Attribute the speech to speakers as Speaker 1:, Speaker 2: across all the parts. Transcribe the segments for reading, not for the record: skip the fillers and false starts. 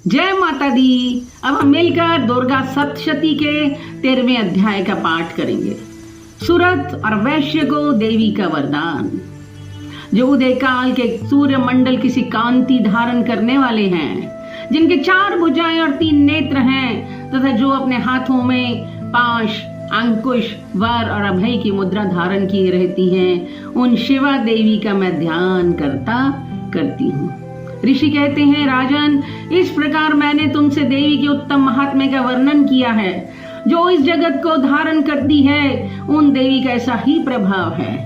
Speaker 1: जय माता दी। अब हम मिलकर दुर्गा सप्तशती के 13वें अध्याय का पाठ करेंगे। सूरत और वैश्य को देवी का वरदान। जो उदय काल के सूर्य मंडल किसी कांति धारण करने वाले हैं, जिनके 4 भुजाएं और 3 नेत्र हैं, तथा जो अपने हाथों में पाश, अंकुश, वर और अभय की मुद्रा धारण किए रहती हैं, उन शिवा देवी का मैं ध्यान करती हूँ। ऋषि कहते हैं, राजन, इस प्रकार मैंने तुमसे देवी के उत्तम महात्म्य का वर्णन किया है। जो इस जगत को धारण करती है, उन देवी का ऐसा ही प्रभाव है।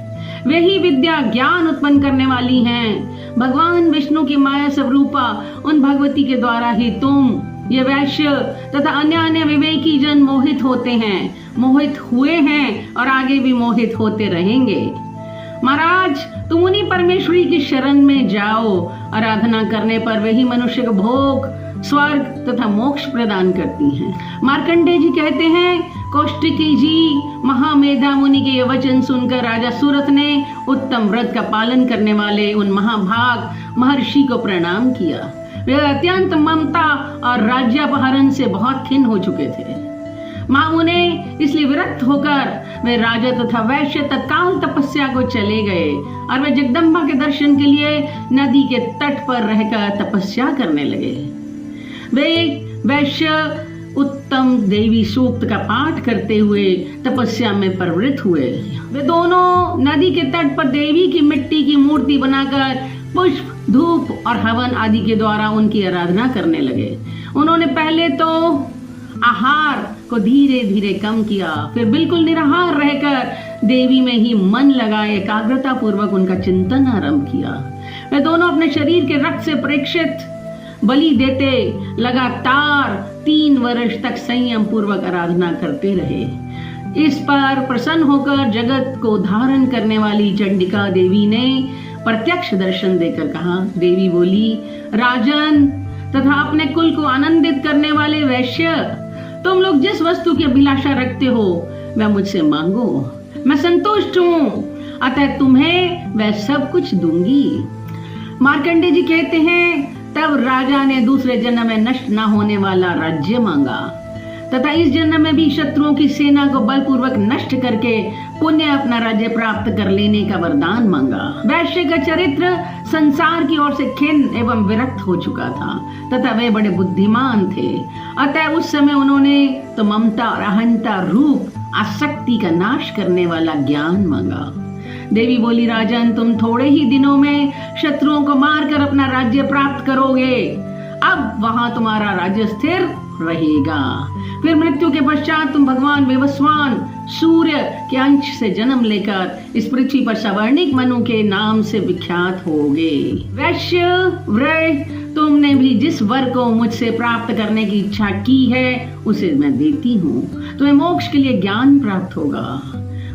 Speaker 1: वे ही विद्या ज्ञान उत्पन्न करने वाली हैं। भगवान विष्णु की माया स्वरूपा उन भगवती के द्वारा ही तुम, ये वैश्य तथा अन्य विवेकी जन मोहित होते हैं, मोहित हुए हैं और आगे भी मोहित होते रहेंगे। महाराज, तुम उन्हीं परमेश्वरी की शरण में जाओ। आराधना करने पर वही मनुष्य को भोग, स्वर्ग तथा मोक्ष प्रदान करती हैं। मार्कंडेय जी कहते हैं, कौशिकी जी महामेधा मुनि के ये वचन सुनकर राजा सूरत ने उत्तम व्रत का पालन करने वाले उन महाभाग महर्षि को प्रणाम किया। वे अत्यंत ममता और राज्यापहरण से बहुत खिन्न हो चुके थे। मामू ने इसलिए विरक्त होकर वे राजा तथा वैश्य तत्काल तपस्या को चले गए और वे जगदम्बा के दर्शन के लिए नदी के तट पर रहकर तपस्या करने लगे। वे वैश्य उत्तम देवी सूक्त का पाठ करते हुए तपस्या में प्रवृत्त हुए। वे दोनों नदी के तट पर देवी की मिट्टी की मूर्ति बनाकर पुष्प, धूप और हवन आदि के द्वारा उनकी आराधना करने लगे। उन्होंने पहले तो आहार को धीरे धीरे कम किया, फिर बिल्कुल निराहार रहकर देवी में ही मन लगाए एकाग्रता पूर्वक उनका चिंतन आरंभ किया। वे दोनों अपने शरीर के रक्त से परीक्षित बलि देते लगातार 3 वर्ष तक संयम पूर्वक आराधना करते रहे। इस पर प्रसन्न होकर जगत को धारण करने वाली चंडिका देवी ने प्रत्यक्ष दर्शन देकर कहा। देवी बोली, राजन तथा अपने कुल को आनंदित करने वाले वैश्य, तुम लोग जिस वस्तु की अभिलाषा रखते हो वह मुझसे मांगो, मैं संतुष्ट हूँ, अतः तुम्हें वह सब कुछ दूंगी। मार्कंडेय जी कहते हैं, तब राजा ने दूसरे जन्म में नष्ट न होने वाला राज्य मांगा तथा इस जन्म में भी शत्रुओं की सेना को बलपूर्वक नष्ट करके पुण्य अपना राज्य प्राप्त कर लेने का वरदान मांगा। वैश्य का चरित्र संसार की ओर से खिन्न एवं विरक्त हो चुका था तथा वे बड़े बुद्धिमान थे। अतः उस समय उन्होंने तो ममता और अहंता रूप आसक्ति का नाश करने वाला ज्ञान मांगा। देवी बोली, राजन, तुम थोड़े ही दिनों में शत्रुओं को मारकर अपना राज्य प्राप्त करोगे। अब वहां तुम्हारा राज्य स्थिर रहेगा। फिर मृत्यु के पश्चात तुम भगवान विवस्वान सूर्य के अंश से जन्म लेकर इस पृथ्वी पर सवर्णिक मनु के नाम से विख्यात होगे। वैश्य व्रय, तुमने भी जिस वर को मुझसे प्राप्त करने की इच्छा की है उसे मैं देती हूँ। तुम्हें मोक्ष के लिए ज्ञान प्राप्त होगा।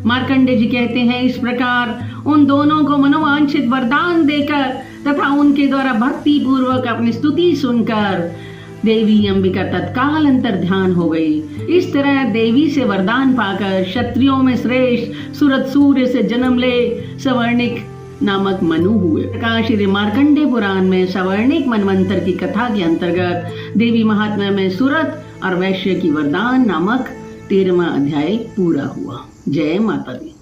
Speaker 1: मार्कंडेय जी कहते हैं, इस प्रकार उन दोनों को मनोवांछित वरदान देकर तथा उनके द्वारा भक्ति पूर्वक अपनी स्तुति सुनकर देवी अंबिका तत्काल अंतर ध्यान हो गई। इस तरह देवी से वरदान पाकर क्षत्रियों में श्रेष्ठ सूरत सूर्य से जन्म ले सवर्णिक नामक मनु हुए। श्री मार्कंडेय पुराण में सवर्णिक मनवंतर की कथा के अंतर्गत देवी महात्म्य में सूरत और वैश्य की वरदान नामक 13वां अध्याय पूरा हुआ। जय माता दी।